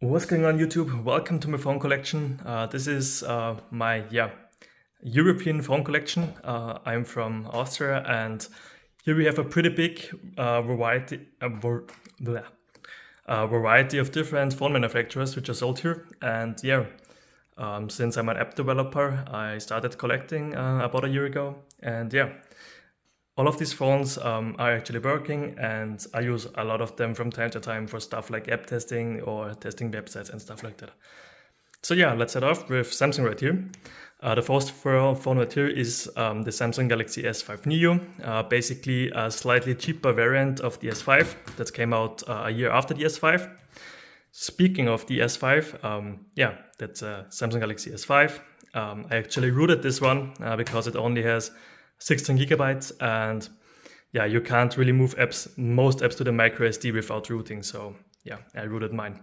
What's going on YouTube? Welcome to my phone collection. This is my European phone collection. I'm from Austria, and here we have a pretty big variety of different phone manufacturers which are sold here. And since I'm an app developer, I started collecting about a year ago. And all of these phones are actually working, and I use a lot of them from time to time for stuff like app testing or testing websites and stuff like that. So let's start off with Samsung right here. The first phone right here is the Samsung Galaxy S5 Neo, basically a slightly cheaper variant of the S5 that came out a year after the S5. Speaking of the S5, that's a Samsung Galaxy S5. I actually rooted this one because it only has 16 gigabytes, and you can't really move most apps to the micro SD without rooting. So I rooted mine.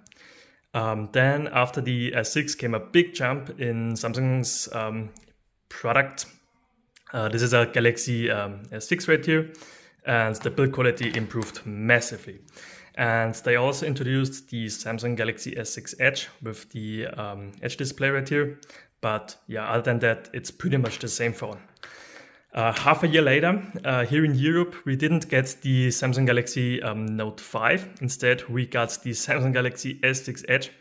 Then after the S6 came a big jump in Samsung's product. This is a Galaxy S6 right here, and the build quality improved massively. And they also introduced the Samsung Galaxy S6 Edge with the Edge display right here. But other than that, it's pretty much the same phone. Half a year later, here in Europe, we didn't get the Samsung Galaxy Note 5. Instead, we got the Samsung Galaxy S6 Edge,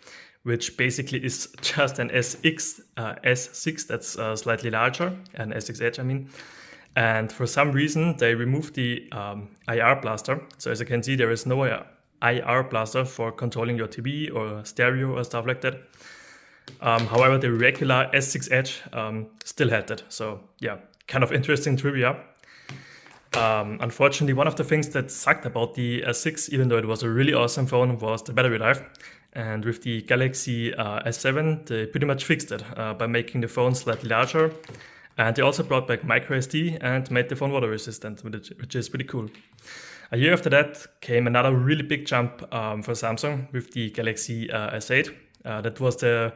which basically is just an S6 that's slightly larger, an S6 Edge, I mean. And for some reason, they removed the IR blaster. So as you can see, there is no IR blaster for controlling your TV or stereo or stuff like that. However, the regular S6 Edge still had that. So kind of interesting trivia. Unfortunately, one of the things that sucked about the S6, even though it was a really awesome phone, was the battery life. And with the Galaxy S7, they pretty much fixed it by making the phone slightly larger. And they also brought back micro SD and made the phone water resistant, which is pretty cool. A year after that came another really big jump for Samsung with the Galaxy S8. That was the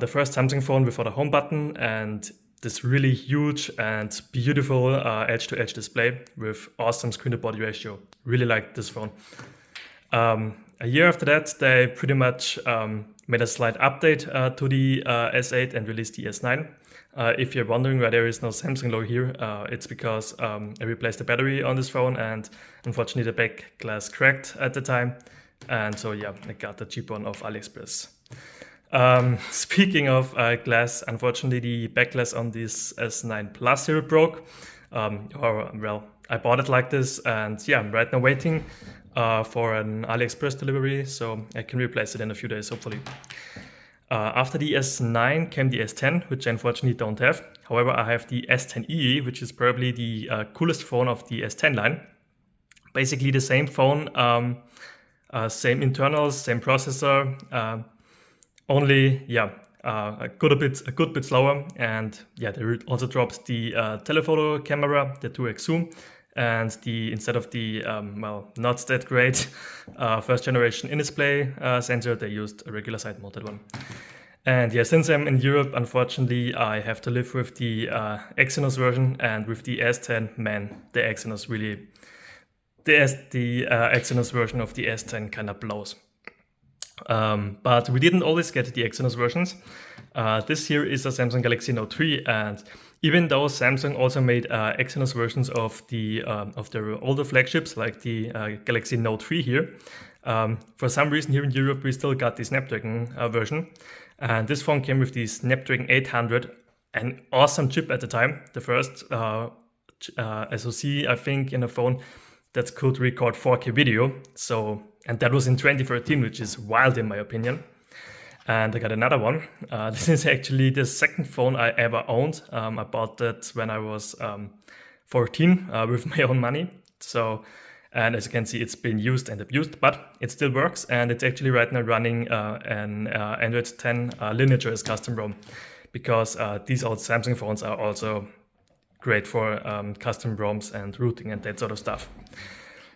first Samsung phone without a home button and this really huge and beautiful edge-to-edge display with awesome screen-to-body ratio. Really liked this phone. A year after that, they pretty much made a slight update to the S8 and released the S9. If you're wondering why there is no Samsung logo here, it's because I replaced the battery on this phone, and unfortunately the back glass cracked at the time. And so I got the cheap one off AliExpress. Speaking of glass, unfortunately the back glass on this S9 Plus here broke. I bought it like this, and I'm right now waiting for an AliExpress delivery, so I can replace it in a few days, hopefully. After the S9 came the S10, which I unfortunately don't have. However, I have the S10e, which is probably the coolest phone of the S10 line. Basically the same phone, same internals, same processor, only a good bit slower. And they also dropped the telephoto camera, the 2x zoom, and instead of the not that great first generation in-display sensor, they used a regular side mounted one. And since I'm in Europe, unfortunately, I have to live with the Exynos version, and with the S10, man, the Exynos version of the S10 kind of blows. But we didn't always get the Exynos versions. This here is a Samsung Galaxy Note 3, and even though Samsung also made Exynos versions of their older flagships, like the Galaxy Note 3 here, for some reason here in Europe we still got the Snapdragon version. And this phone came with the Snapdragon 800, an awesome chip at the time, the first SoC, I think, in a phone that could record 4K video. And that was in 2013, which is wild in my opinion. And I got another one. This is actually the second phone I ever owned. I bought that when I was 14 with my own money. And as you can see, it's been used and abused, but it still works. And it's actually right now running an Android 10 Lineage OS custom ROM, because these old Samsung phones are also great for custom ROMs and routing and that sort of stuff.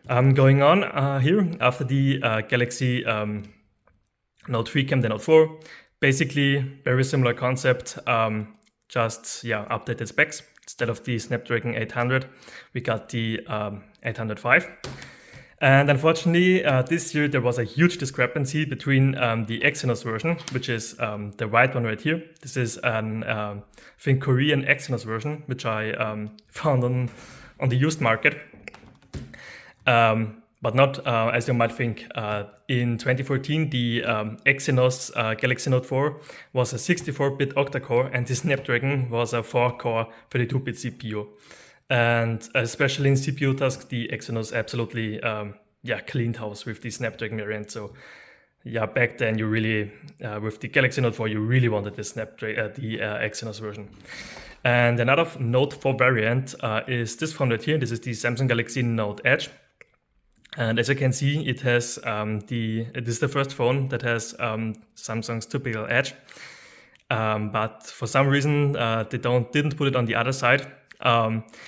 Going on here, after the Galaxy Note 3 came the Note 4. Basically, very similar concept, just updated specs. Instead of the Snapdragon 800, we got the 805. And unfortunately, this year there was a huge discrepancy between the Exynos version, which is the white one right here. This is an, I think, Korean Exynos version, which I found on the used market. But not as you might think. In 2014, the Exynos Galaxy Note 4 was a 64-bit octa-core, and the Snapdragon was a 4-core 32-bit CPU. And especially in CPU tasks, the Exynos absolutely cleaned house with the Snapdragon variant. So yeah, back then you really, with the Galaxy Note 4, you really wanted the Exynos version. And another Note 4 variant is this phone right here. This is the Samsung Galaxy Note Edge. And as you can see, it has it is the first phone that has Samsung's typical edge. But for some reason, they didn't put it on the other side.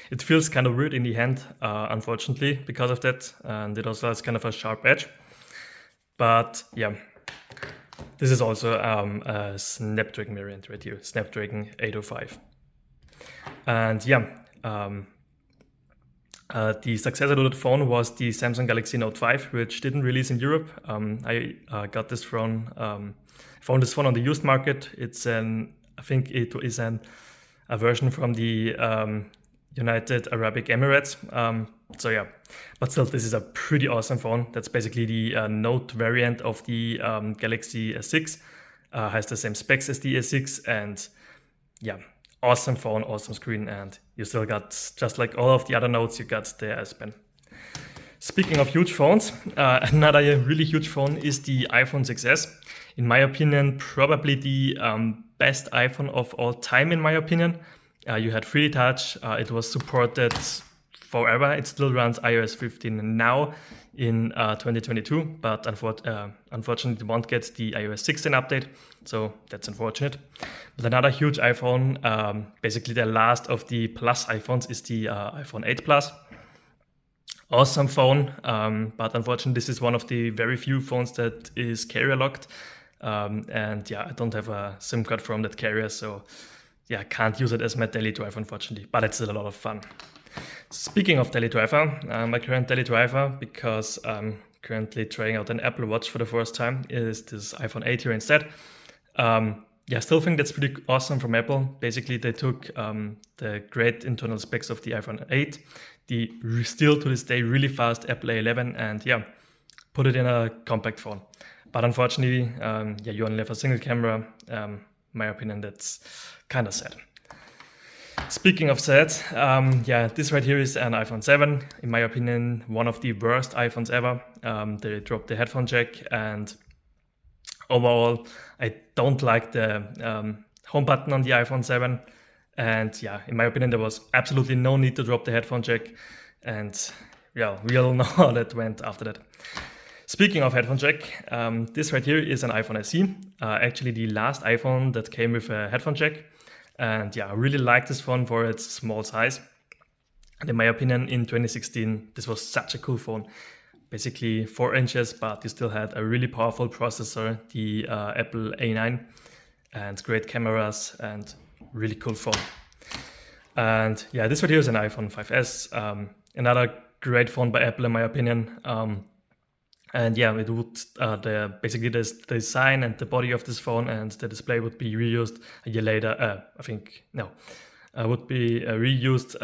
It feels kind of weird in the hand, unfortunately, because of that. And it also has kind of a sharp edge. But yeah, this is also a Snapdragon variant right here, Snapdragon 805. And yeah, the successor to that phone was the Samsung Galaxy Note 5, which didn't release in Europe. I got this found this phone on the used market. I think it is a version from the United Arab Emirates. So yeah, but still, this is a pretty awesome phone. That's basically the Note variant of the Galaxy S6. Has the same specs as the S6, and yeah, awesome phone, awesome screen, and you still got, just like all of the other Notes, you got the S Pen. Speaking of huge phones, another really huge phone is the iPhone 6s. In my opinion, probably the best iPhone of all time, in my opinion. You had 3D Touch, it was supported forever. It still runs iOS 15 now in 2022, but unfortunately it won't get the iOS 16 update, so that's unfortunate. But another huge iPhone, basically the last of the Plus iPhones, is the iPhone 8 Plus. Awesome phone, but unfortunately this is one of the very few phones that is carrier locked. And yeah, I don't have a SIM card from that carrier, so yeah, I can't use it as my daily driver, unfortunately, but it's still a lot of fun. Speaking of daily driver, my current daily driver, because I'm currently trying out an Apple Watch for the first time, is this iPhone 8 here instead. Yeah, I still think that's pretty awesome from Apple. Basically, they took the great internal specs of the iPhone 8, the still to this day really fast Apple A11, and yeah, put it in a compact phone. But unfortunately, yeah, you only have a single camera. In my opinion, that's kind of sad. Speaking of sad, yeah, this right here is an iPhone 7. In my opinion, one of the worst iPhones ever. They dropped the headphone jack, and overall, I don't like the home button on the iPhone 7. And yeah, in my opinion, there was absolutely no need to drop the headphone jack. And yeah, we all know how that went after that. Speaking of headphone jack, this right here is an iPhone SE. Actually, the last iPhone that came with a headphone jack. And yeah, I really like this phone for its small size. And in my opinion, in 2016, this was such a cool phone. Basically 4 inches, but you still had a really powerful processor, the Apple A9, and great cameras, and really cool phone. And yeah, this right here is an iPhone 5S, another great phone by Apple in my opinion. And yeah, it would basically the design and the body of this phone and the display would be reused a year later. Would be reused.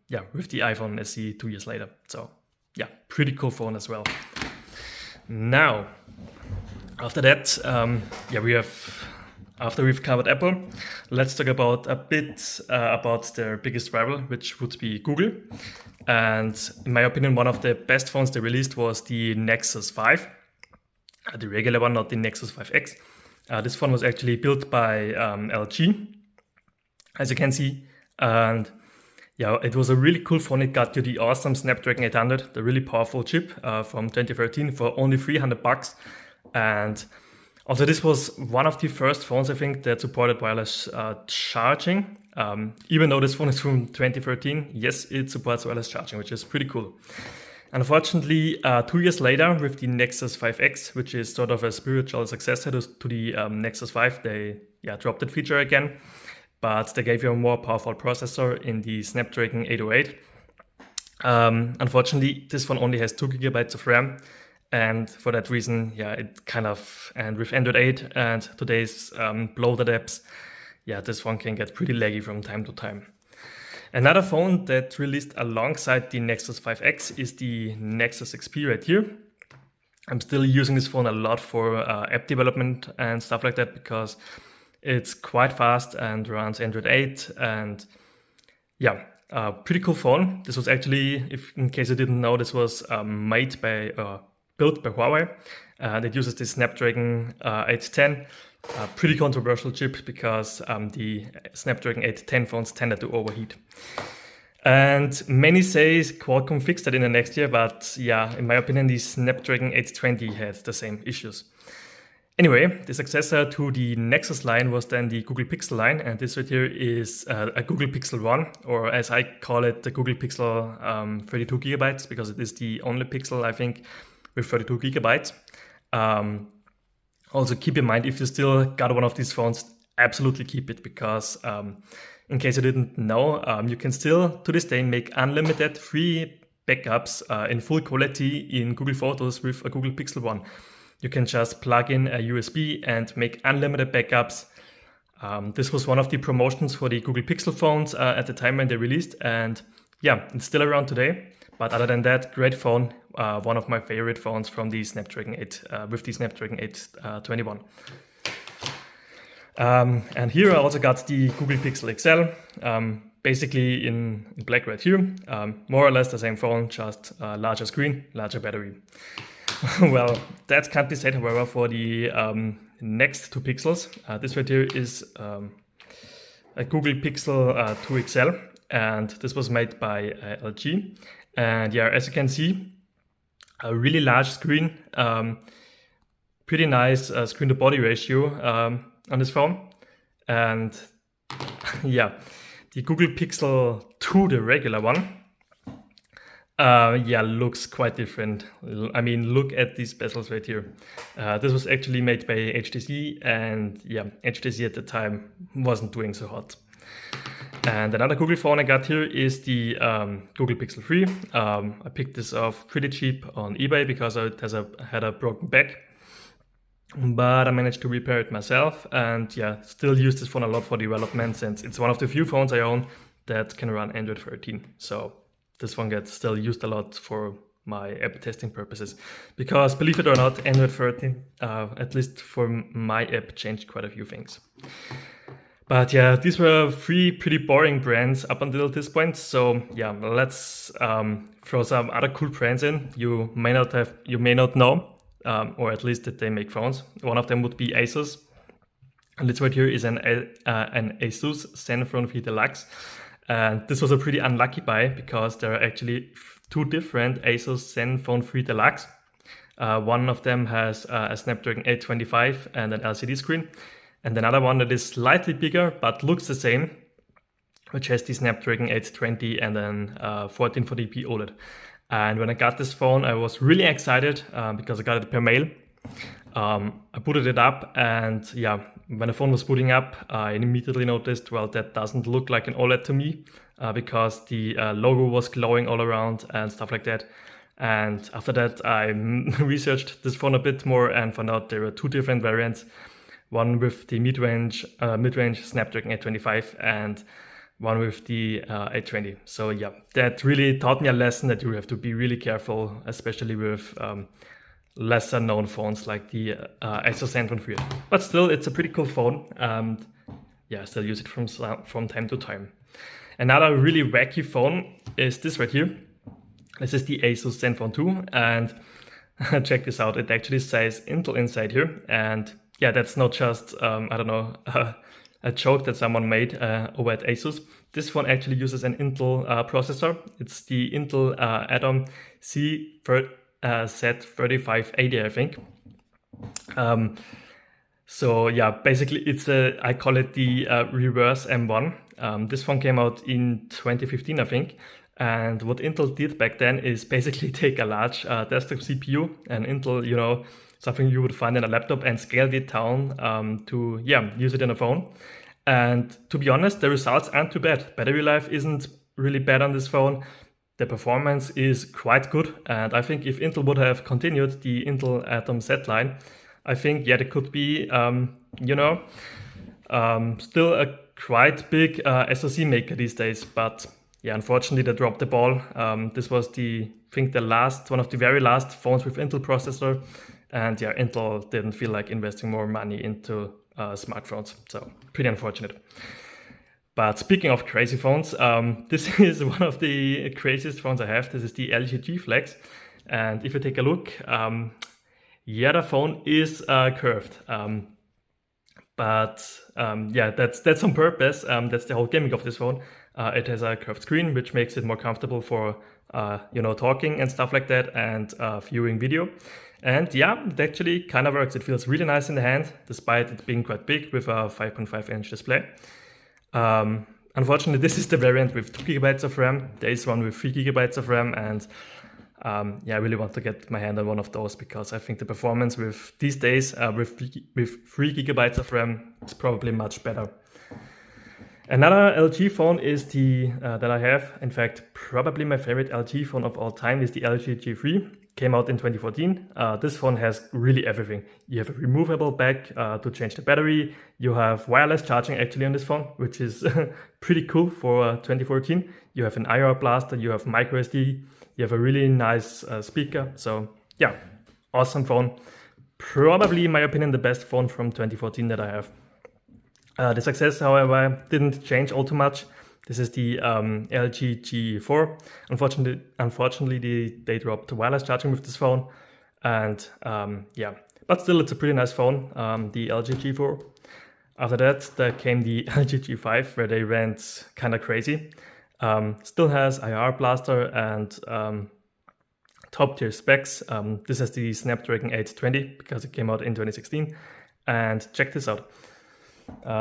Yeah, with the iPhone SE 2 years later. So yeah, pretty cool phone as well. Now, after that, after we've covered Apple, let's talk about a bit about their biggest rival, which would be Google. And in my opinion, one of the best phones they released was the Nexus 5, the regular one, not the Nexus 5X. This phone was actually built by LG, as you can see. And yeah, it was a really cool phone. It got you the awesome Snapdragon 800, the really powerful chip from 2013 for only $300. And also, this was one of the first phones, I think, that supported wireless charging. Even though this phone is from 2013, yes, it supports wireless charging, which is pretty cool. Unfortunately, 2 years later, with the Nexus 5X, which is sort of a spiritual successor to the Nexus 5, they dropped that feature again. But they gave you a more powerful processor in the Snapdragon 808. Unfortunately, this phone only has 2 GB of RAM, and for that reason, yeah, it kind of, and with Android 8 and today's bloated apps, yeah, this phone can get pretty laggy from time to time. Another phone that released alongside the Nexus 5X is the Nexus XP right here. I'm still using this phone a lot for app development and stuff like that because it's quite fast and runs Android 8, and yeah, pretty cool phone. This was actually, if in case you didn't know, this was built by Huawei. That uses the Snapdragon 810. Pretty controversial chip because the Snapdragon 810 phones tended to overheat. And many say Qualcomm fixed that in the next year, but yeah, in my opinion, the Snapdragon 820 had the same issues. Anyway, the successor to the Nexus line was then the Google Pixel line, and this right here is a Google Pixel 1, or as I call it, the Google Pixel 32 gigabytes, because it is the only Pixel, I think, with 32 gigabytes. Also, keep in mind, if you still got one of these phones, absolutely keep it, because in case you didn't know, you can still, to this day, make unlimited free backups in full quality in Google Photos with a Google Pixel 1. You can just plug in a USB and make unlimited backups. This was one of the promotions for the Google Pixel phones at the time when they released, and yeah, it's still around today. But other than that, great phone. One of my favorite phones from the Snapdragon 8 with the Snapdragon 821. And here I also got the Google Pixel XL, basically in black right here. More or less the same phone, just larger screen, larger battery. Well, that can't be said, however, for the next 2 pixels. This right here is a Google Pixel 2 XL, and this was made by LG. And yeah, as you can see, a really large screen, pretty nice screen-to-body ratio on this phone. And yeah, the Google Pixel 2, the regular one, yeah, looks quite different. I mean, look at these bezels right here. This was actually made by HTC, and yeah, HTC at the time wasn't doing so hot. And another Google phone I got here is the Google Pixel 3. I picked this off pretty cheap on eBay because it had a broken back. But I managed to repair it myself, and yeah, still use this phone a lot for development, since it's one of the few phones I own that can run Android 13. So this one gets still used a lot for my app testing purposes. Because believe it or not, Android 13, at least for my app, changed quite a few things. But yeah, these were 3 pretty boring brands up until this point. So yeah, let's throw some other cool brands in. You may not know, or at least that they make phones. One of them would be Asus. And this right here is an Asus Zenfone 3 Deluxe. And this was a pretty unlucky buy because there are actually 2 different Asus Zenfone 3 Deluxe. One of them has a Snapdragon 825 and an LCD screen. And another one that is slightly bigger but looks the same, which has the Snapdragon 820 and then 1440p OLED. And when I got this phone, I was really excited because I got it per mail. I booted it up, and yeah, when the phone was booting up, I immediately noticed, well, that doesn't look like an OLED to me because the logo was glowing all around and stuff like that. And after that, I researched this phone a bit more and found out there were 2 different variants. One with the mid-range Snapdragon 825 and one with the 820. So yeah, that really taught me a lesson that you have to be really careful, especially with lesser known phones like the Asus Zenfone 3. But still, it's a pretty cool phone, and yeah, I still use it from time to time. Another really wacky phone is this right here. This is the Asus Zenfone 2, and check this out. It actually says Intel inside here, and yeah, that's not just, I don't know, a joke that someone made over at Asus. This phone actually uses an Intel processor. It's the Intel Atom Z3580, I think. So yeah, basically I call it the reverse M1. This phone came out in 2015, I think. And what Intel did back then is basically take a large desktop CPU, and Intel, something you would find in a laptop, and scaled it down to use it in a phone. And to be honest, the results aren't too bad. Battery life isn't really bad on this phone. the performance is quite good, and I think if Intel would have continued the Intel Atom Z line, I think yeah, it could be still a quite big SoC maker these days. But yeah, unfortunately they dropped the ball. This was one of the very last phones with Intel processor, and yeah, Intel didn't feel like investing more money into smartphones, so pretty unfortunate. But speaking of crazy phones, this is one of the craziest phones I have. This is the LG G Flex. And if you take a look, yeah, the phone is curved. Yeah, that's on purpose. That's the whole gimmick of this phone. It has a curved screen, which makes it more comfortable for talking and stuff like that, and viewing video. And yeah, it actually kind of works. It feels really nice in the hand, despite it being quite big with a 5.5-inch display. Unfortunately, this is the variant with 2 GB of RAM. There is one with 3 GB of RAM, and yeah, I really want to get my hand on one of those, because I think the performance with these days with 3 GB of RAM is probably much better. Another LG phone is the that I have. In fact, probably my favorite LG phone of all time is the LG G3. Came out in 2014. This phone has really everything. You have a removable back to change the battery. You have wireless charging actually on this phone, which is pretty cool for 2014. You have an IR blaster, you have micro SD, you have a really nice speaker. So yeah, awesome phone. Probably, in my opinion, the best phone from 2014 that I have. The success, however, didn't change all too much. This is the LG G4. Unfortunately, they dropped wireless charging with this phone, and yeah, but still, it's a pretty nice phone. The LG G4. After that, there came the LG G5, where they went kind of crazy. Still has IR blaster and top tier specs. This has the Snapdragon 820 because it came out in 2016. And check this out.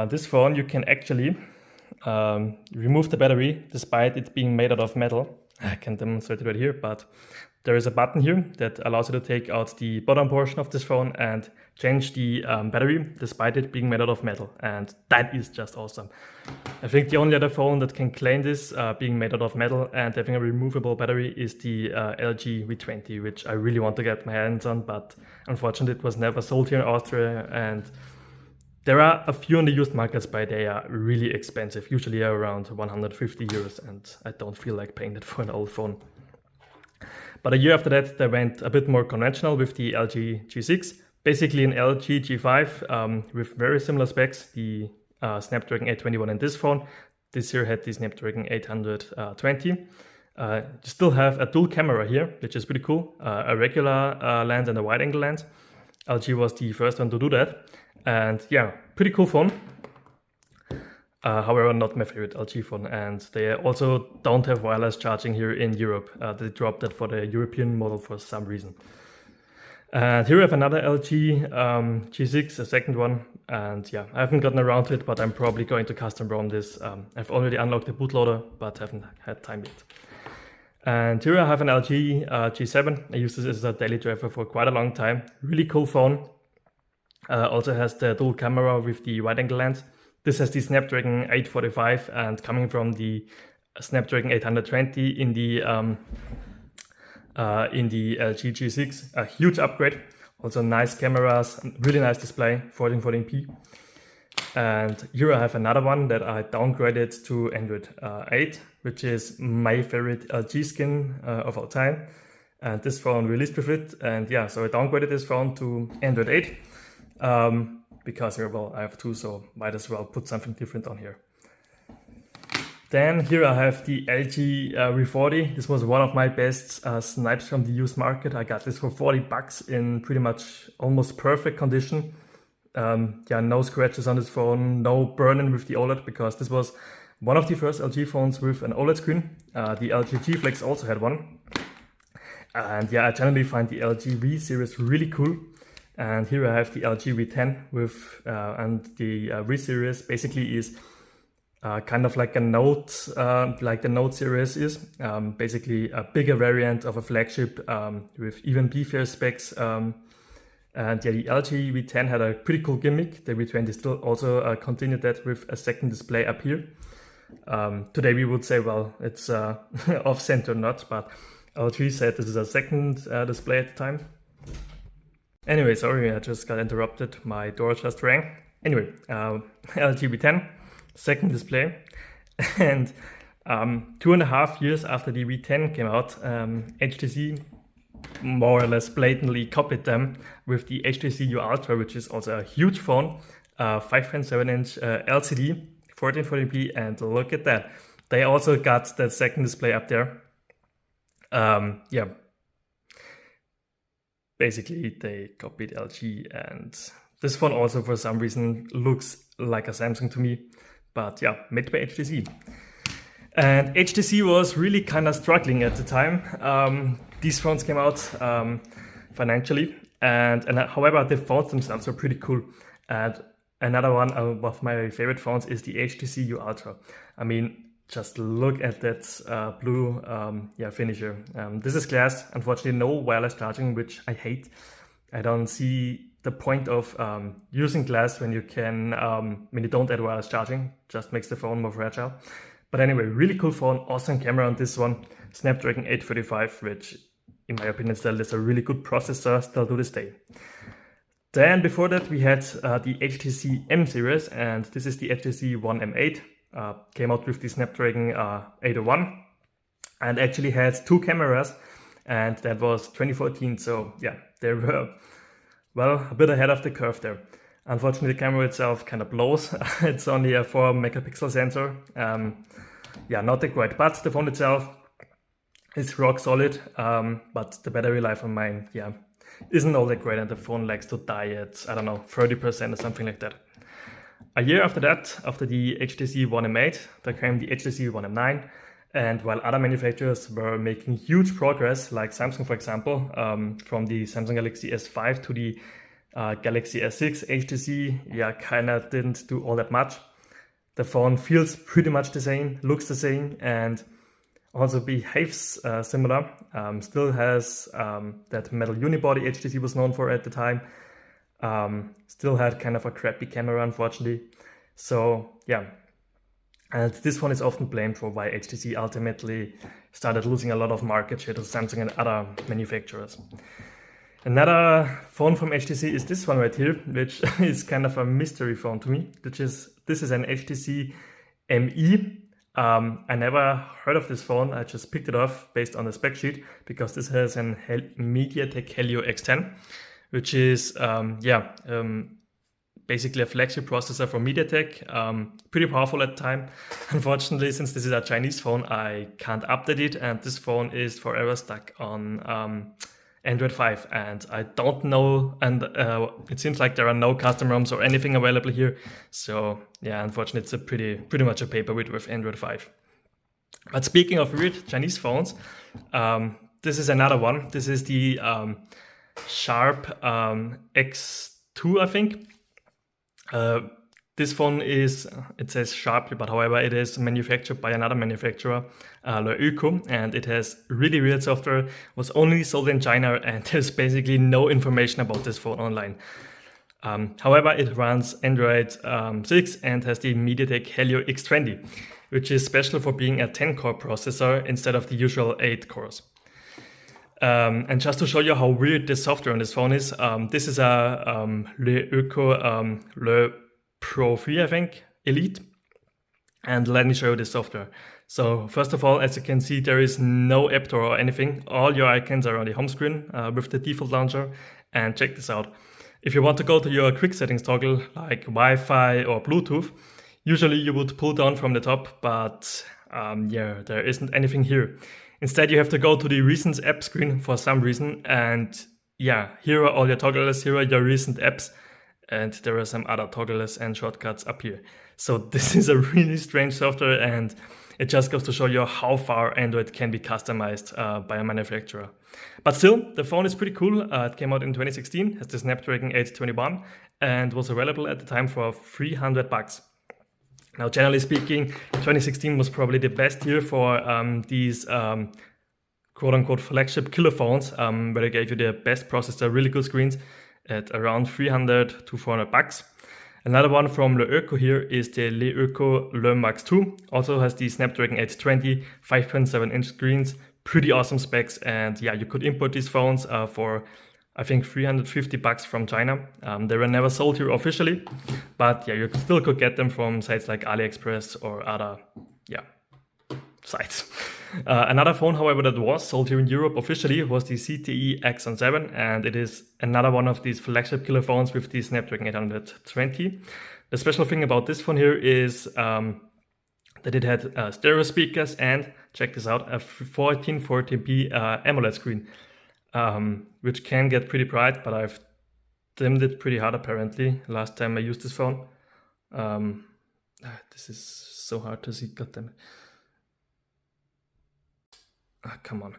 This phone, you can actually remove the battery despite it being made out of metal. I can demonstrate it right here, but there is a button here that allows you to take out the bottom portion of this phone and change the battery despite it being made out of metal, and that is just awesome. I think the only other phone that can claim this being made out of metal and having a removable battery is the LG V20, which I really want to get my hands on, but unfortunately it was never sold here in Austria, and there are a few on the used markets, but they are really expensive, usually around 150 euros, and I don't feel like paying that for an old phone. But a year after that, they went a bit more conventional with the LG G6, basically an LG G5 with very similar specs, the Snapdragon 821 in this phone. This here had the Snapdragon 820. You still have a dual camera here, which is pretty cool, a regular lens and a wide angle lens. LG was the first one to do that. And yeah, pretty cool phone. However, not my favorite LG phone. And they also don't have wireless charging here in Europe. They dropped that for the European model for some reason. And here we have another LG G6, a second one. And yeah, I haven't gotten around to it, but I'm probably going to custom ROM this. I've already unlocked the bootloader, but haven't had time yet. And here I have an LG G7. I used this as a daily driver for quite a long time. Really cool phone. Also has the dual camera with the wide angle lens. This has the Snapdragon 845 and coming from the Snapdragon 820 in the LG G6. A huge upgrade. Also nice cameras, really nice display, 1440p. And here I have another one that I downgraded to Android 8, which is my favorite LG skin of all time. And this phone released with it. And yeah, so I downgraded this phone to Android 8. Because here, well, I have two, so might as well put something different on here. Then here I have the LG V40. This was one of my best snipes from the used market. I got this for 40 bucks in pretty much almost perfect condition. Yeah, no scratches on this phone, no burn-in with the OLED, because this was one of the first LG phones with an OLED screen. The LG G Flex also had one. And yeah, I generally find the LG V series really cool. And here I have the LG V10 with, and the V series basically is kind of like a Note, like the Note series is. Basically a bigger variant of a flagship with even beefier specs. And yeah, the LG V10 had a pretty cool gimmick. The V20 still also continued that with a second display up here. Today we would say, well, it's off-center not, but LG said this is a second display at the time. Anyway, sorry, I just got interrupted. My door just rang. Anyway, LG V10, second display. And 2.5 years after the V10 came out, HTC more or less blatantly copied them with the HTC U Ultra, which is also a huge phone, 5.7-inch LCD, 1440p, and look at that. They also got that second display up there. Yeah, basically they copied LG, and this phone also for some reason looks like a Samsung to me, but yeah, made by HTC. And HTC was really kind of struggling at the time. These phones came out financially, and however, the phones themselves are pretty cool. And another one of my favorite phones is the HTC U Ultra. I mean, just look at that blue finisher. This is glass. Unfortunately, no wireless charging, which I hate. I don't see the point of using glass when you can when you don't add wireless charging. Just makes the phone more fragile. But anyway, really cool phone, awesome camera on this one. Snapdragon 835, which in my opinion still is a really good processor still to this day. Then before that we had the HTC M series, and this is the HTC One M8. Came out with the Snapdragon 801 and actually had 2 cameras, and that was 2014. So yeah, they were, well, a bit ahead of the curve there. Unfortunately, the camera itself kind of blows. It's only a 4 megapixel sensor. Yeah, not that great, but the phone itself is rock solid. But the battery life on mine, yeah, isn't all that great, and the phone likes to die at, I don't know, 30% or something like that. A year after that, after the HTC One M8, there came the HTC One M9. And while other manufacturers were making huge progress, like Samsung, for example, from the Samsung Galaxy S5 to the Galaxy S6, HTC, yeah, kind of didn't do all that much. The phone feels pretty much the same, looks the same, and also behaves similar. Still has that metal unibody HTC was known for at the time. Still had kind of a crappy camera, unfortunately. So yeah, and this one is often blamed for why HTC ultimately started losing a lot of market share to Samsung and other manufacturers. Another phone from HTC is this one right here, which is kind of a mystery phone to me. This is an HTC ME. I never heard of this phone. I just picked it off based on the spec sheet because this has an MediaTek Helio X10, which is basically a flagship processor from MediaTek. Pretty powerful at the time. Unfortunately, since this is a Chinese phone, I can't update it, and this phone is forever stuck on Android 5, and I don't know, and it seems like there are no custom ROMs or anything available here. So yeah, unfortunately, it's a pretty much a paperweight with Android 5. But speaking of weird Chinese phones, this is another one. This is the Sharp X2, I think. This phone it says Sharp, but however, it is manufactured by another manufacturer, Leöko, and it has really weird software, was only sold in China, and there's basically no information about this phone online. However, it runs Android 6 and has the MediaTek Helio X20, which is special for being a 10-core processor instead of the usual 8 cores. And just to show you how weird the software on this phone is, this is a Leöko Le Pro 3, I think, Elite. And let me show you the software. So first of all, as you can see, there is no app store or anything. All your icons are on the home screen with the default launcher. And check this out. If you want to go to your quick settings toggle, like Wi-Fi or Bluetooth, usually you would pull down from the top, but yeah, there isn't anything here. Instead, you have to go to the recent app screen for some reason. And yeah, here are all your toggles, here are your recent apps. And there are some other toggles and shortcuts up here. So this is a really strange software, and it just goes to show you how far Android can be customized by a manufacturer. But still, the phone is pretty cool. It came out in 2016, has the Snapdragon 821, and was available at the time for $300. Now, generally speaking, 2016 was probably the best year for these quote-unquote flagship killer phones, where they gave you the best processor, really good screens, at around $300 to $400. Another one from Le Eco here is the Le Eco Le Max 2. Also has the Snapdragon 820, 5.7-inch screens, pretty awesome specs. And yeah, you could import these phones for I think $350 from China. They were never sold here officially, but yeah, you still could get them from sites like AliExpress or other sites. Another phone, however, that was sold here in Europe officially was the CTE Axon 7, and it is another one of these flagship killer phones with the Snapdragon 820. The special thing about this phone here is that it had stereo speakers and, check this out, a 1440p AMOLED screen, which can get pretty bright, but I've dimmed it pretty hard apparently last time I used this phone. This is so hard to see, goddammit. Come on.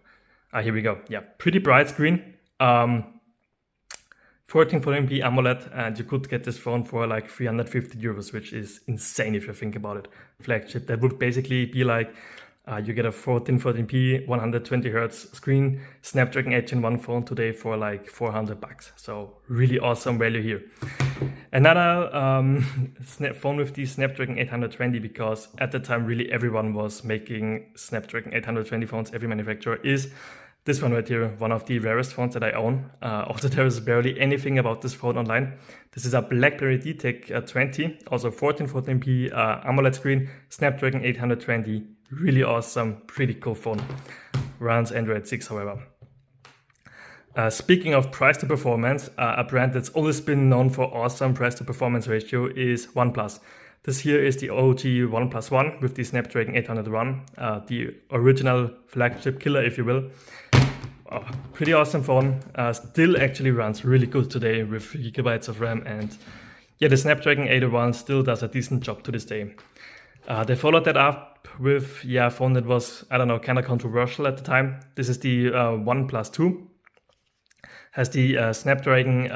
Here we go. Yeah, pretty bright screen. 1440p AMOLED, and you could get this phone for like 350 euros, which is insane if you think about it. Flagship, that would basically be like you get a 1440p 120 Hz screen Snapdragon 8 Gen 1 phone today for like $400. So really awesome value here. Another phone with the Snapdragon 820, because at the time really everyone was making Snapdragon 820 phones, every manufacturer, is this one right here, one of the rarest phones that I own. Also, there is barely anything about this phone online. This is a BlackBerry D-Tech 20, also 1440p AMOLED screen, Snapdragon 820, really awesome, pretty cool phone. Runs Android 6, however. Speaking of price to performance, a brand that's always been known for awesome price to performance ratio is OnePlus. This here is the OG OnePlus One with the Snapdragon 801, the original flagship killer, if you will. Pretty awesome phone, still actually runs really good today with 3 GB of RAM, and yeah, the Snapdragon 801 still does a decent job to this day. They followed that up with a phone that was, I don't know, kind of controversial at the time. This is the OnePlus 2. Has the Snapdragon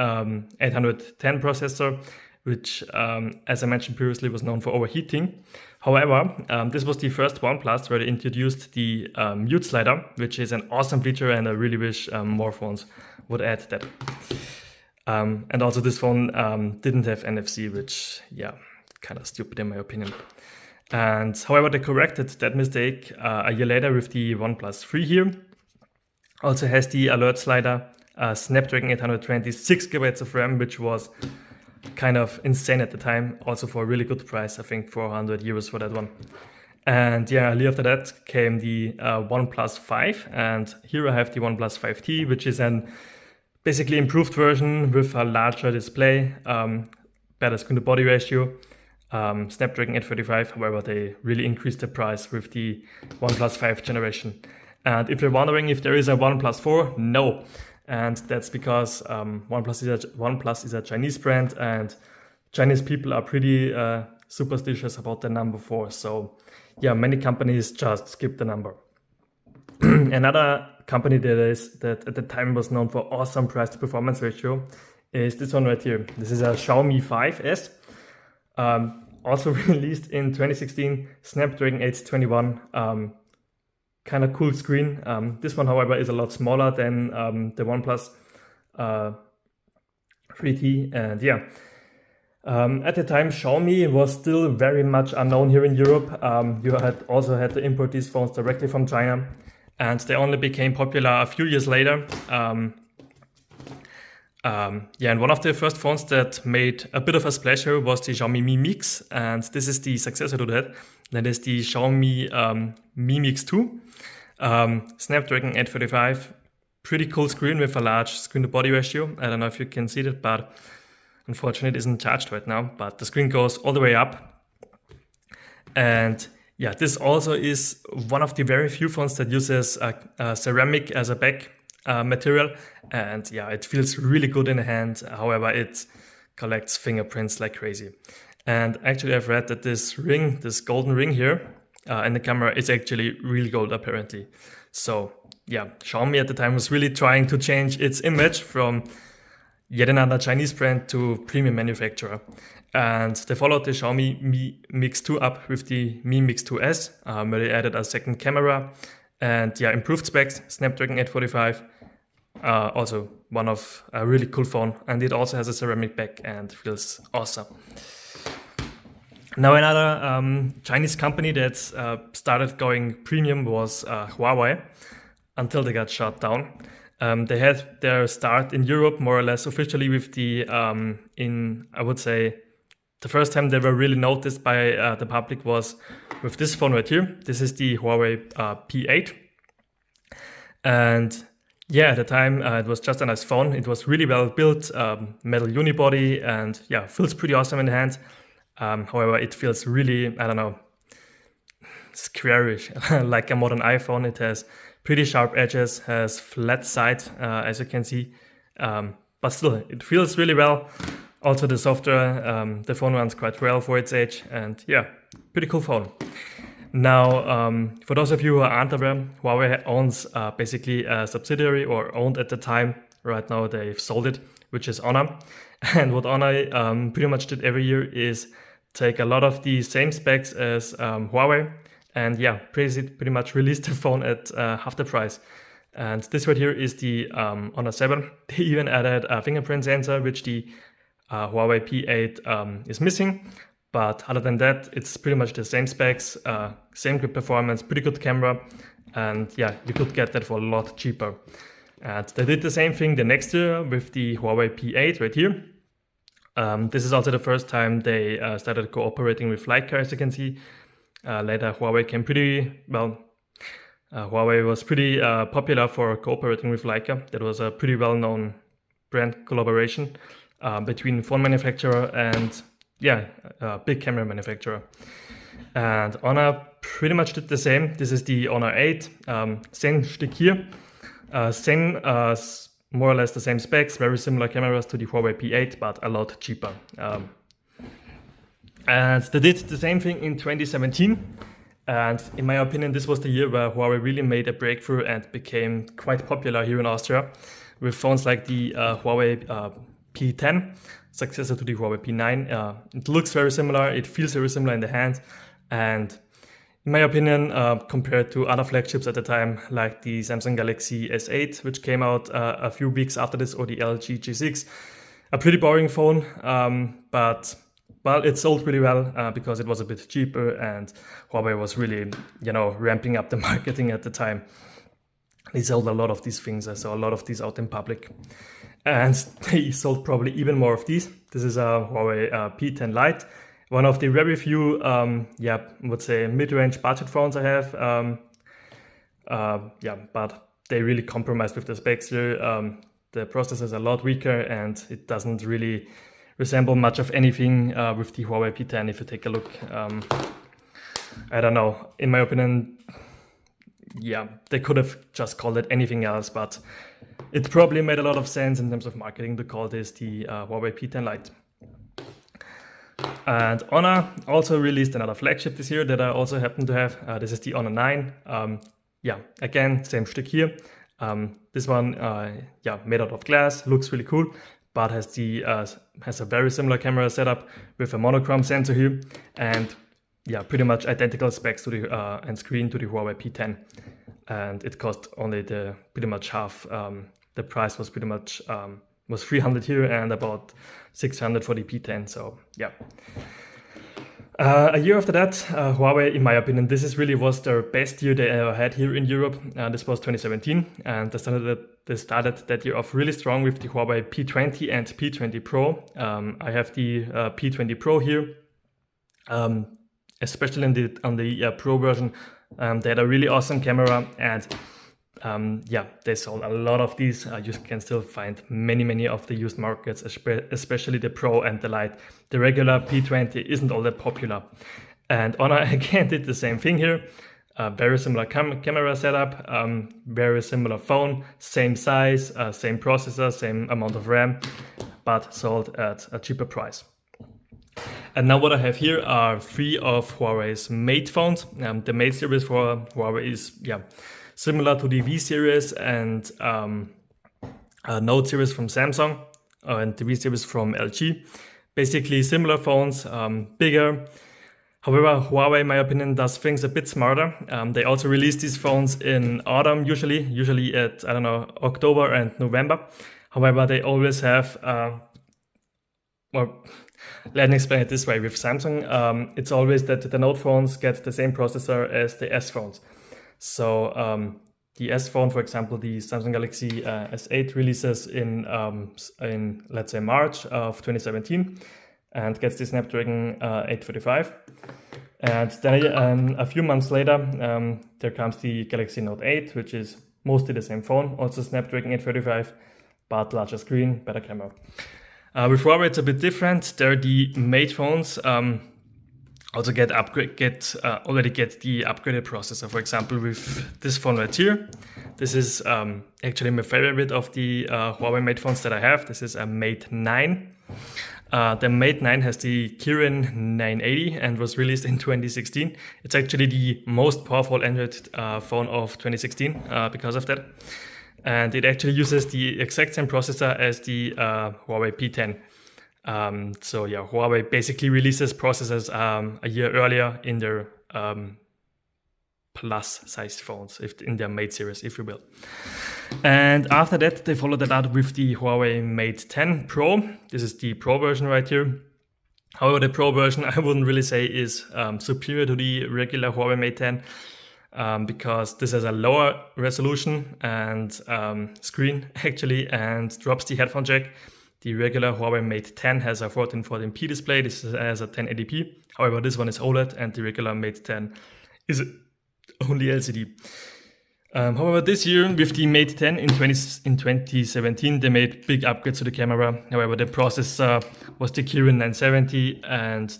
810 processor, which, as I mentioned previously, was known for overheating. However, this was the first OnePlus where they introduced the mute slider, which is an awesome feature, and I really wish more phones would add that. And also this phone didn't have NFC, which, kind of stupid in my opinion. And however, they corrected that mistake a year later with the OnePlus 3 here. Also has the alert slider, Snapdragon 820, 6 GB of RAM, which was kind of insane at the time, also for a really good price, I think 400 euros for that one. And yeah, a year after that came the OnePlus 5, and here I have the OnePlus 5T, which is an basically improved version with a larger display, better screen to body ratio, Snapdragon 835. However, they really increased the price with the OnePlus 5 generation. And if you're wondering if there is a OnePlus 4, no. And that's because OnePlus is a Chinese brand, and Chinese people are pretty superstitious about the number 4. So yeah, many companies just skip the number. Another company that at the time was known for awesome price to performance ratio is this one right here. This is a Xiaomi 5S, also released in 2016, Snapdragon 821. Kind of cool screen. This one, however, is a lot smaller than the OnePlus 3T. And yeah, at the time, Xiaomi was still very much unknown here in Europe. You had to import these phones directly from China, and they only became popular a few years later. And one of the first phones that made a bit of a splash here was the Xiaomi Mi Mix, and this is the successor to that. That is the Xiaomi Mi Mix 2. Snapdragon 835, pretty cool screen with a large screen to body ratio. I don't know if you can see that, but unfortunately it isn't charged right now, but the screen goes all the way up. And yeah, this also is one of the very few phones that uses ceramic as a back material, and yeah, it feels really good in the hand. However, it collects fingerprints like crazy. And actually I've read that this golden ring here in the camera is actually real gold apparently. So yeah, Xiaomi at the time was really trying to change its image from yet another Chinese brand to premium manufacturer. And they followed the Xiaomi Mi Mix 2 up with the Mi Mix 2S, where they added a second camera and improved specs, Snapdragon 845, also one of a really cool phone, and it also has a ceramic back and feels awesome. Now another Chinese company that started going premium was Huawei, until they got shut down. They had their start in Europe more or less officially with the, I would say, the first time they were really noticed by the public was with this phone right here. This is the Huawei P8. And yeah, at the time it was just a nice phone. It was really well built, metal unibody, and yeah, feels pretty awesome in the hand. However, it feels really, I don't know, squarish, like a modern iPhone. It has pretty sharp edges, has flat side, as you can see, but still, it feels really well. Also, the software, the phone runs quite well for its age, and yeah, pretty cool phone. Now, for those of you who aren't aware, Huawei owns basically a subsidiary, or owned at the time. Right now, they've sold it, which is Honor. And what Honor pretty much did every year is take a lot of the same specs as Huawei, and yeah, pretty much released the phone at half the price. And this right here is the Honor 7. They even added a fingerprint sensor, which the Huawei P8 is missing. But other than that, it's pretty much the same specs, same good performance, pretty good camera. And yeah, you could get that for a lot cheaper. And they did the same thing the next year with the Huawei P8 right here. This is also the first time they started cooperating with Leica, as you can see. Later, Huawei came pretty well. Huawei was pretty popular for cooperating with Leica. That was a pretty well-known brand collaboration between phone manufacturer and yeah, big camera manufacturer. And Honor pretty much did the same. This is the Honor 8, same shtick here, same more or less the same specs, very similar cameras to the Huawei P8, but a lot cheaper. And they did the same thing in 2017. And in my opinion, this was the year where Huawei really made a breakthrough and became quite popular here in Austria with phones like the Huawei P10, successor to the Huawei P9. It looks very similar, it feels very similar in the hand. And in my opinion, compared to other flagships at the time, like the Samsung Galaxy S8, which came out a few weeks after this, or the LG G6, a pretty boring phone, but well, it sold really well because it was a bit cheaper, and Huawei was really, ramping up the marketing at the time. They sold a lot of these things. I saw a lot of these out in public, and they sold probably even more of these. This is a Huawei P10 Lite, one of the very few, I would say mid-range budget phones I have. But they really compromised with the specs here. The processor is a lot weaker, and it doesn't really resemble much of anything with the Huawei P10. If you take a look, I don't know, in my opinion, they could have just called it anything else, but it probably made a lot of sense in terms of marketing to call this the Huawei P10 Lite. And Honor also released another flagship this year that I also happen to have. This is the Honor 9. Again, same shtick here. This one, made out of glass, looks really cool, but has a very similar camera setup with a monochrome sensor here, and pretty much identical specs to the and screen to the Huawei P10, and it cost only pretty much half. The price was pretty much was 300 here and about 600 for the P10. So yeah. A year after that, Huawei, in my opinion, this really was their best year they ever had here in Europe. This was 2017, and they started that year off really strong with the Huawei P20 and P20 Pro. I have the P20 Pro here, especially on the Pro version. They had a really awesome camera, and they sold a lot of these. You can still find many of the used markets, especially the Pro and the Lite. The regular P20 isn't all that popular. And Honor again did the same thing here. Very similar camera setup, very similar phone, same size, same processor, same amount of RAM, but sold at a cheaper price. And now what I have here are 3 of Huawei's Mate phones. The Mate series for Huawei is similar to the V series and Note series from Samsung and the V series from LG. Basically similar phones, bigger. However, Huawei, in my opinion, does things a bit smarter. They also release these phones in autumn, usually at, October and November. However, they always have, well, let me explain it this way. With Samsung, it's always that the Note phones get the same processor as the S phones. So the S phone, for example, the Samsung Galaxy S8 releases in let's say March of 2017 and gets the Snapdragon 845. And then a few months later, there comes the Galaxy Note 8, which is mostly the same phone, also Snapdragon 835, but larger screen, better camera. With Huawei, it's a bit different. There, the Mate phones also already get the upgraded processor. For example, with this phone right here, this is actually my favorite of the Huawei Mate phones that I have. This is a Mate 9. The Mate 9 has the Kirin 980 and was released in 2016. It's actually the most powerful Android phone of 2016 because of that. And it actually uses the exact same processor as the Huawei P10. So yeah, Huawei basically releases processors a year earlier in their plus-sized phones, in their Mate series, if you will. And after that, they followed that up with the Huawei Mate 10 Pro. This is the Pro version right here. However, the Pro version, I wouldn't really say is superior to the regular Huawei Mate 10 because this has a lower resolution and screen actually, and drops the headphone jack. The regular Huawei Mate 10 has a 1440p display. This has a 1080p. However, this one is OLED, and the regular Mate 10 is only LCD. However, this year with the Mate 10 in 2017, they made big upgrades to the camera. However, the processor was the Kirin 970, and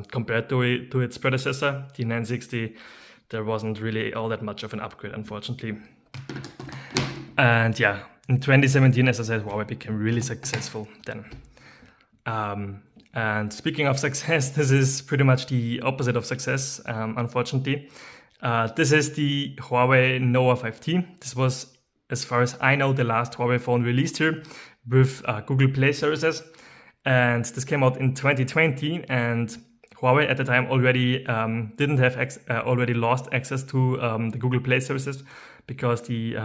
compared to its predecessor, the 960, there wasn't really all that much of an upgrade, unfortunately. And yeah, in 2017, as I said, Huawei became really successful then. And speaking of success, this is pretty much the opposite of success, unfortunately. This is the Huawei Nova 5T. This was, as far as I know, the last Huawei phone released here with Google Play services. And this came out in 2020, and Huawei at the time already didn't have already lost access to the Google Play services because the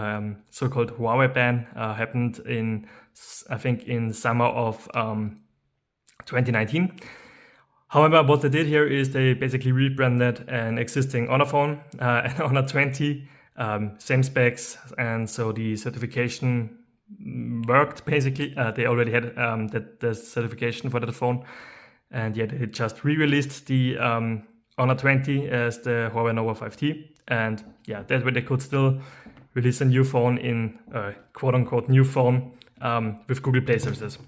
so-called Huawei ban happened I think in summer of 2019. However, what they did here is they basically rebranded an existing Honor phone, an Honor 20, same specs, and so the certification worked basically. They already had the certification for that phone, and yet it just re-released the Honor 20 as the Huawei Nova 5T, and yeah, that way they could still release a new phone in quote-unquote new phone with Google Play services.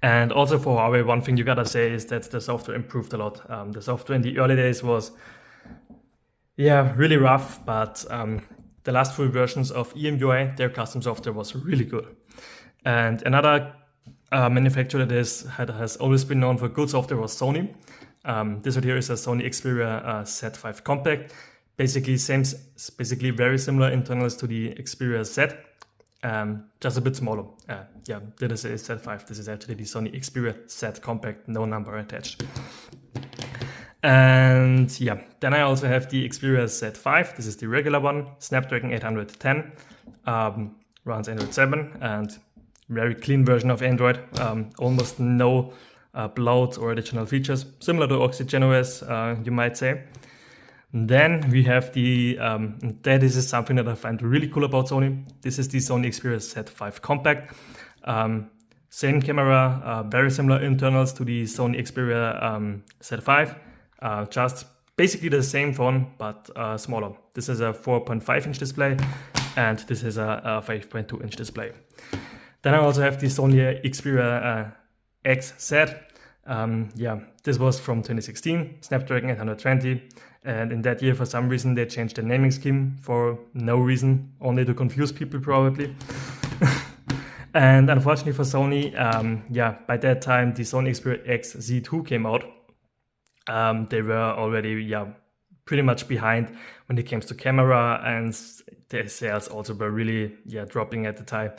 And also for Huawei, one thing you gotta say is that the software improved a lot. The software in the early days was, really rough, but the last few versions of EMUI, their custom software was really good. And another manufacturer that has always been known for good software was Sony. This right here is a Sony Xperia Z5 Compact. Basically very similar internals to the Xperia Z. Just a bit smaller. This is Z5. This is actually the Sony Xperia Z Compact, no number attached. And yeah, then I also have the Xperia Z5. This is the regular one, Snapdragon 810, runs Android 7, and very clean version of Android. Almost no bloat or additional features, similar to OxygenOS, you might say. Then we have this is something that I find really cool about Sony. This is the Sony Xperia Z5 Compact. Same camera, very similar internals to the Sony Xperia Z5. Just basically the same phone, but smaller. This is a 4.5-inch display, and this is a 5.2-inch display. Then I also have the Sony Xperia XZ. This was from 2016, Snapdragon 820. And in that year, for some reason, they changed the naming scheme for no reason, only to confuse people probably. And unfortunately for Sony, by that time, the Sony Xperia X Z2 came out. They were already, pretty much behind when it came to camera, and their sales also were really, dropping at the time.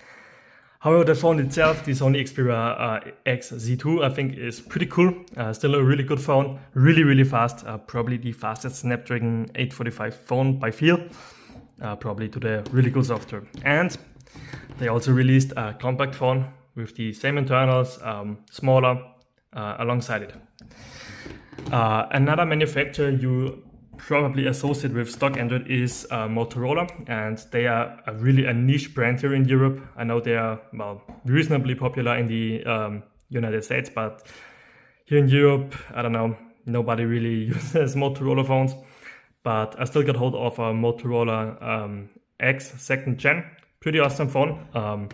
However, the phone itself, the Sony Xperia X Z2, I think is pretty cool. Still a really good phone, really fast. Probably the fastest Snapdragon 845 phone by feel, probably to the really good software. And They also released a compact phone with the same internals, smaller, alongside it. Another manufacturer you probably associate with stock Android is Motorola, and they are really a niche brand here in Europe. I know they are, well, reasonably popular in the United States, but here in Europe, I don't know, nobody really uses Motorola phones. But I still got hold of a Motorola X 2nd gen, pretty awesome phone.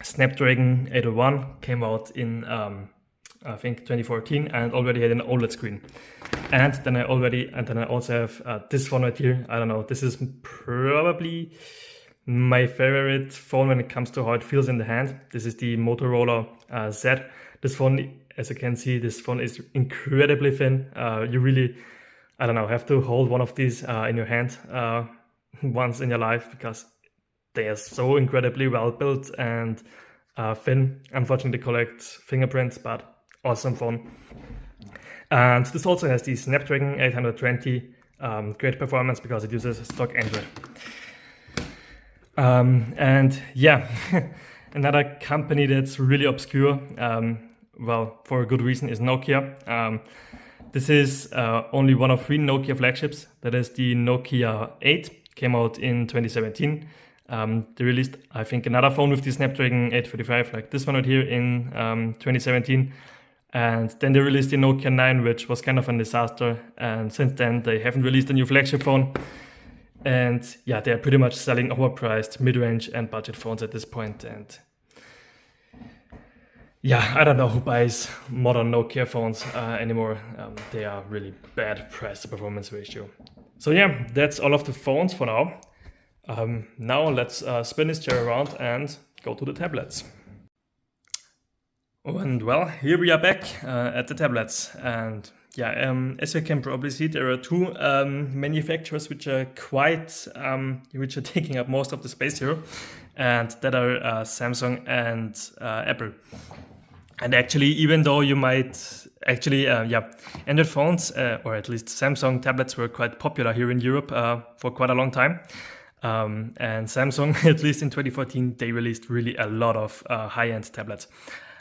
Snapdragon 801 came out in I think 2014 and already had an OLED screen. And then I also have this phone right here. I don't know, this is probably my favorite phone when it comes to how it feels in the hand. This is the Motorola Z. This phone, as you can see, this phone is incredibly thin. You really, I don't know, have to hold one of these in your hand once in your life because they are so incredibly well built and thin. Unfortunately, collect fingerprints, but awesome phone. And this also has the Snapdragon 820, great performance because it uses stock Android. And yeah, another company that's really obscure, well, for a good reason, is Nokia. This is only one of 3 Nokia flagships. That is the Nokia 8, came out in 2017. They released, I think, another phone with the Snapdragon 835, like this one right here, in 2017. And then they released the Nokia 9, which was kind of a disaster. And since then, they haven't released a new flagship phone. And yeah, they're pretty much selling overpriced mid-range and budget phones at this point. And yeah, I don't know who buys modern Nokia phones anymore. They are really bad price to performance ratio. So yeah, that's all of the phones for now. Now let's spin this chair around and go to the tablets. And well, here we are back at the tablets. And yeah, as you can probably see, there are 2 manufacturers which are which are taking up most of the space here, and that are Samsung and Apple. And actually, even though you might Android phones, or at least Samsung tablets, were quite popular here in Europe for quite a long time. And Samsung, at least in 2014, they released really a lot of high-end tablets.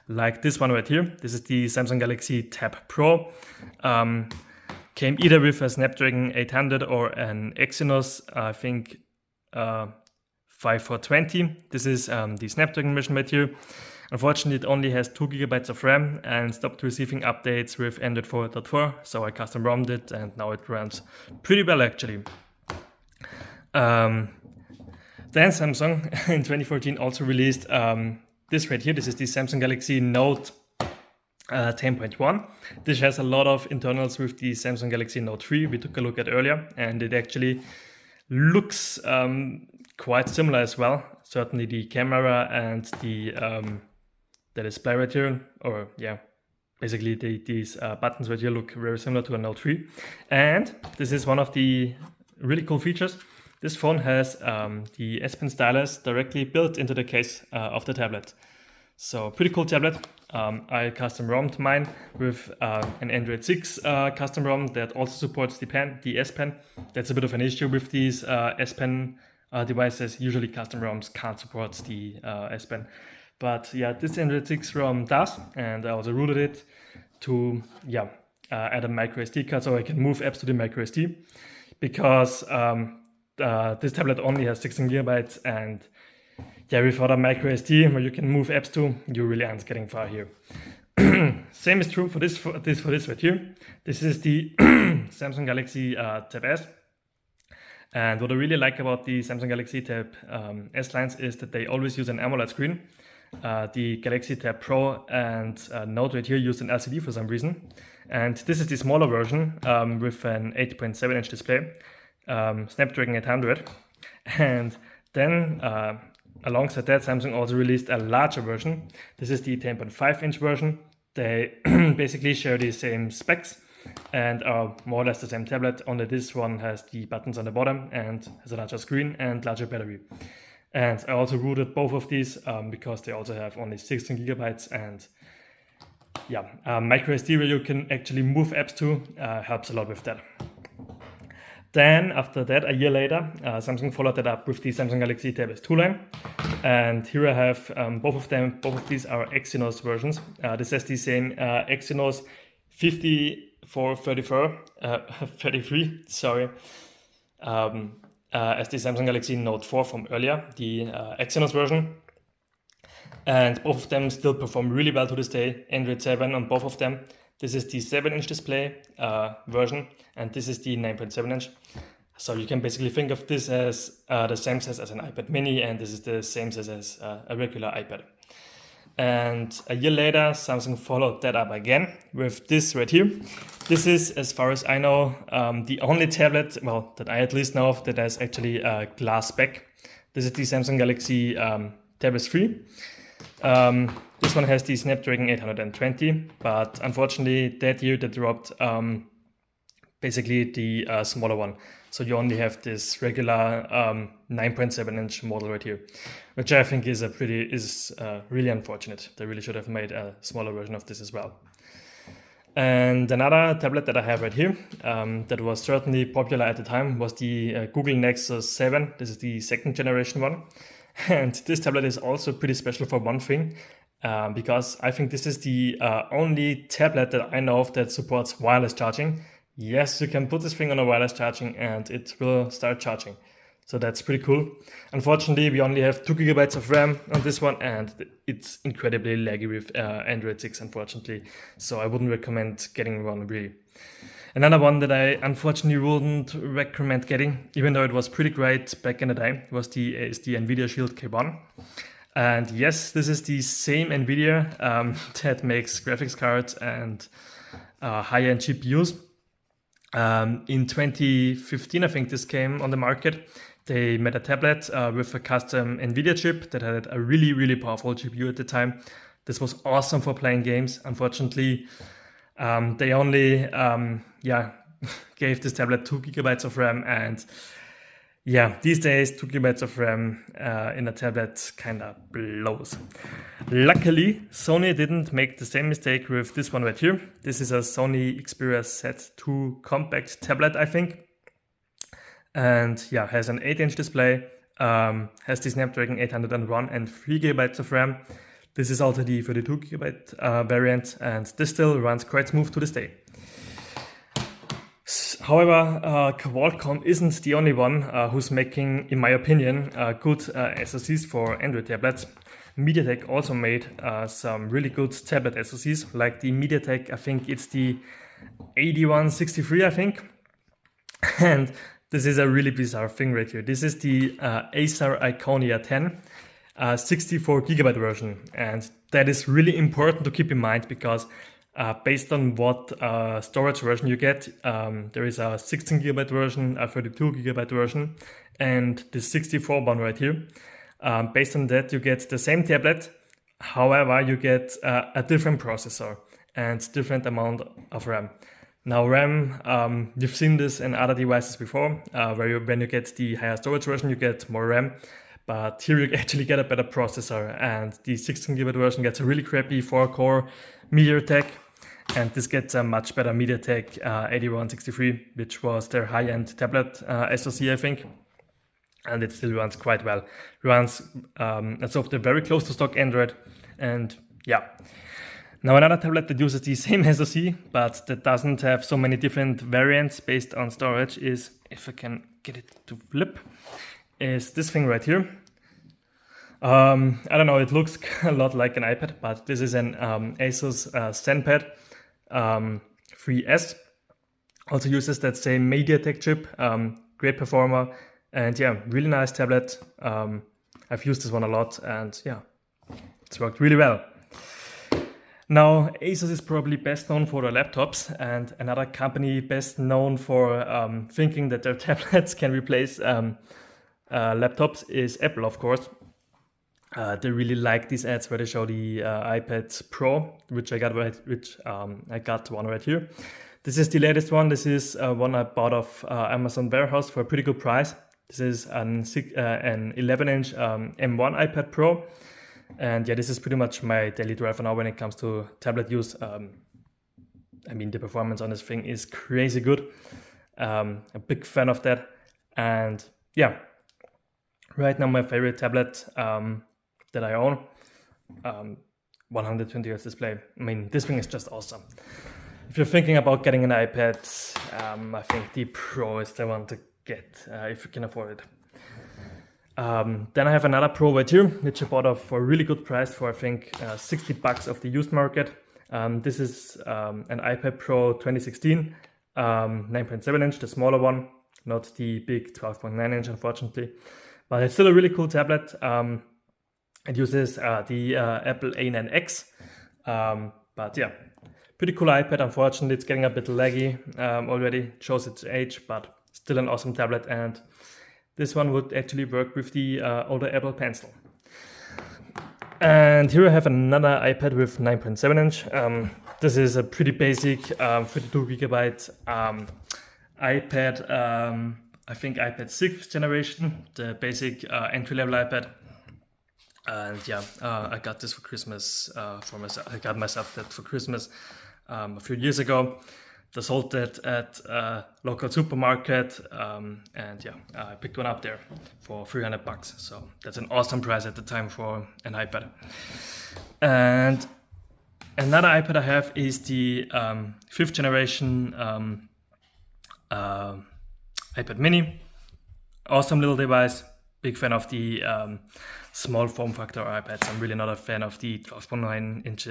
Like this one right here. This is the Samsung Galaxy Tab Pro. Came either with a Snapdragon 800 or an Exynos, I think, 5420. This is the Snapdragon version right here. Unfortunately, it only has 2 GB of RAM and stopped receiving updates with Android 4.4, so I custom ROMmed it and now it runs pretty well actually. Then Samsung in 2014 also released this right here. This is the Samsung Galaxy Note 10.1. This has a lot of internals with the Samsung Galaxy Note 3 we took a look at earlier, and it actually looks quite similar as well. Certainly the camera and the display right here, or yeah, basically these buttons right here look very similar to a Note 3. And this is one of the really cool features. This phone has the S Pen stylus directly built into the case of the tablet. So pretty cool tablet. I custom ROMmed mine with an Android 6 custom ROM that also supports the S Pen. That's a bit of an issue with these S Pen devices. Usually custom ROMs can't support the S Pen. But yeah, this Android 6 ROM does, and I also rooted it to add a micro SD card so I can move apps to the micro SD, because this tablet only has 16 GB, and yeah, without a micro SD where you can move apps to, you really aren't getting far here. Same is true for this right here. This is the Samsung Galaxy Tab S. And what I really like about the Samsung Galaxy Tab S lines is that they always use an AMOLED screen. The Galaxy Tab Pro and Note right here use an LCD for some reason. And this is the smaller version with an 8.7-inch display, Snapdragon 800. And then alongside that, Samsung also released a larger version. This is the 10.5-inch version. They basically share the same specs and are more or less the same tablet, only this one has the buttons on the bottom and has a larger screen and larger battery. And I also rooted both of these because they also have only 16 GB, and micro SD where you can actually move apps to helps a lot with that. Then after that, a year later, Samsung followed that up with the Samsung Galaxy Tab S2 line. And here I have both of them. Both of these are Exynos versions. This has the same Exynos 5433, sorry, as the Samsung Galaxy Note 4 from earlier, the Exynos version. And both of them still perform really well to this day. Android 7 on both of them. This is the 7-inch display version, and this is the 9.7-inch. So you can basically think of this as the same size as an iPad mini, and this is the same size as a regular iPad. And a year later, Samsung followed that up again with this right here. This is, as far as I know, the only tablet, well, that I at least know of, that has actually a glass back. This is the Samsung Galaxy Tab S3. This one has the Snapdragon 820, but unfortunately that year they dropped basically the smaller one. So you only have this regular 9.7-inch model right here, which I think is really unfortunate. They really should have made a smaller version of this as well. And another tablet that I have right here that was certainly popular at the time was the Google Nexus 7. This is the second generation one. And this tablet is also pretty special for one thing, because I think this is the only tablet that I know of that supports wireless charging. Yes, you can put this thing on a wireless charging and it will start charging. So that's pretty cool. Unfortunately, we only have 2 GB of RAM on this one, and it's incredibly laggy with Android 6, unfortunately. So I wouldn't recommend getting one, really. Another one that I unfortunately wouldn't recommend getting, even though it was pretty great back in the day, is the NVIDIA Shield K1. And yes, this is the same NVIDIA that makes graphics cards and high-end GPUs. In 2015, I think this came on the market. They made a tablet with a custom NVIDIA chip that had a really, really powerful GPU at the time. This was awesome for playing games. Unfortunately, they only gave this tablet 2 GB of RAM, and yeah, these days 2 GB of RAM in a tablet kind of blows. Luckily, Sony didn't make the same mistake with this one right here. This is a Sony Xperia Z2 compact tablet, I think. And yeah, has an 8-inch display, has the Snapdragon 801 and 3 GB of RAM. This is also the 32 GB variant, and this still runs quite smooth to this day. However, Qualcomm isn't the only one who's making, in my opinion, good SoCs for Android tablets. MediaTek also made some really good tablet SoCs, like the MediaTek, I think it's the 8163, I think. And this is a really bizarre thing right here. This is the Acer Iconia 10 64 GB version. And that is really important to keep in mind, because based on what storage version you get, there is a 16 GB version, a 32 GB version, and the 64 one right here. Based on that, you get the same tablet. However, you get a different processor and different amount of RAM. Now, RAM, you've seen this in other devices before, where when you get the higher storage version, you get more RAM. But here you actually get a better processor, and the 16 GB version gets a really crappy 4-core MediaTek, and this gets a much better MediaTek 8163, which was their high-end tablet SoC, I think. And it still runs quite well. Runs as of the very close to stock Android, and yeah. Now another tablet that uses the same SoC, but that doesn't have so many different variants based on storage is, if I can get it to flip, is this thing right here. I don't know, it looks a lot like an iPad, but this is an Asus ZenPad 3S. Also uses that same MediaTek chip, great performer, and yeah, really nice tablet. I've used this one a lot, and yeah, it's worked really well. Now, Asus is probably best known for their laptops, and another company best known for thinking that their tablets can replace laptops is Apple, of course. They really like these ads where they show the iPad Pro, which I got one right here. This is the latest one. This is one I bought off Amazon warehouse for a pretty good price. This is an 11-inch M1 iPad Pro. And yeah, this is pretty much my daily driver now when it comes to tablet use. I mean, the performance on this thing is crazy good. A big fan of that. And yeah, right now my favorite tablet that I own, 120 Hz display. I mean, this thing is just awesome. If you're thinking about getting an iPad, I think the Pro is the one to get if you can afford it. Then I have another Pro right here, which I bought off for a really good price for I think $60 of the used market. This is an iPad Pro 2016, 9.7 inch, the smaller one, not the big 12.9 inch unfortunately, but it's still a really cool tablet. It uses the Apple A9X, but yeah, pretty cool iPad. Unfortunately, it's getting a bit laggy already, it shows its age, but still an awesome tablet. And this one would actually work with the older Apple Pencil. And here I have another iPad with 9.7 inch. This is a pretty basic 32 gigabyte iPad, I think iPad 6th generation, the basic entry-level iPad. And yeah, I got this for Christmas for myself. I got myself that for Christmas a few years ago. They sold it at a local supermarket, and yeah, I picked one up there for $300. So that's an awesome price at the time for an iPad. And another iPad I have is the 5th generation iPad mini. Awesome little device. Big fan of the small form factor iPads. I'm really not a fan of the 12.9 inch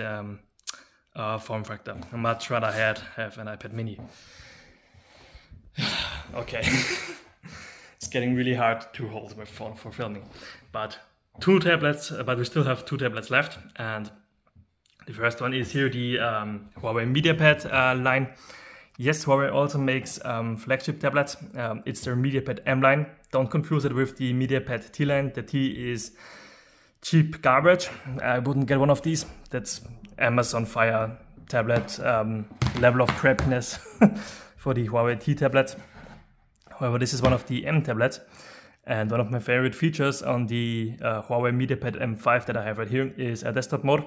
form factor. I'd much rather have an iPad mini. Okay. It's getting really hard to hold my phone for filming. But we still have 2 tablets left. And the first one is here, the Huawei MediaPad line. Yes, Huawei also makes flagship tablets. It's their MediaPad M line. Don't confuse it with the MediaPad T line. The T is cheap garbage. I wouldn't get one of these. That's Amazon Fire tablet level of crappiness for the Huawei T tablets. However, this is one of the M tablets, and one of my favorite features on the Huawei MediaPad M5 that I have right here is a desktop mode.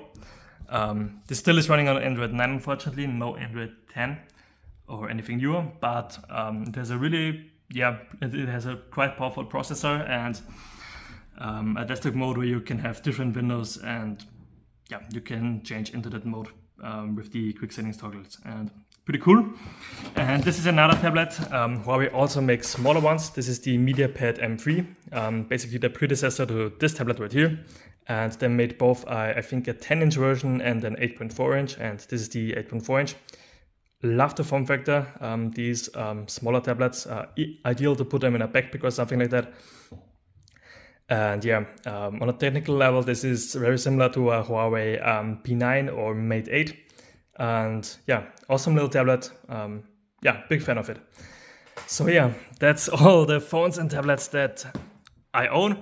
This still is running on Android 9, unfortunately, no Android 10 or anything newer, but it has a quite powerful processor and a desktop mode where you can have different windows, and yeah, you can change into that mode with the quick settings toggles, and pretty cool. And this is another tablet. Huawei also makes smaller ones. This is the MediaPad M3, basically the predecessor to this tablet right here. And they made both, I think, a 10-inch version and an 8.4 inch, and this is the 8.4 inch. Love the form factor. These smaller tablets are ideal to put them in a backpack or something like that. And yeah, on a technical level, this is very similar to a Huawei P9 or Mate 8. And yeah, awesome little tablet. Yeah, big fan of it. So yeah, that's all the phones and tablets that I own.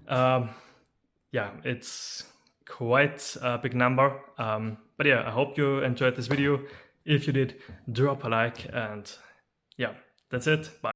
Yeah, it's quite a big number. But yeah, I hope you enjoyed this video. If you did, drop a like, and yeah, that's it. Bye.